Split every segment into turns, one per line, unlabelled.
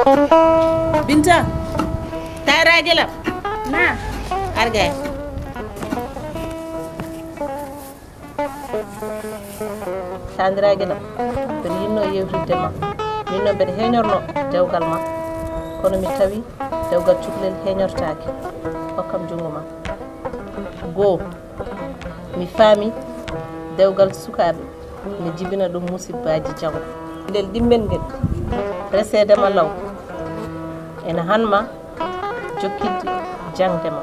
Binta, tara gelam.
Na.
Arga. Tandira gelam. Berino yewtide ma. Minno ber heñorno dewgal ma. Kono mi tawi dewgal cuklel heñortaake. Hokkam jungo ma. Go. Mi faami dewgal sukaabe. Mi jibina dum musibbaji jago. Del dimben ngel. Resedema law. En hanma jokkidde jangdema.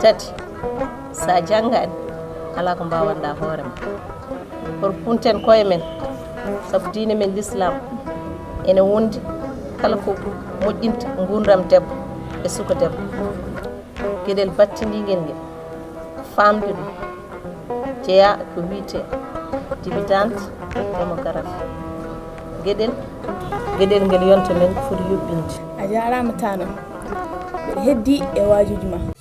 Tati sa jangani ala ko mbawanda hoorema. Por punten koye men sabu diine men l'islam ene wondi kala ko moƴƴinta gurdam debbo e suka debbo. Gueɗel battindigel ngel famde ɗum jeeya ko wiyete dividende démographique. Gueɗel ngel yonta men foti yuɓɓinde.
A jarama tano. Mbeɗa heddi e wajuji ma.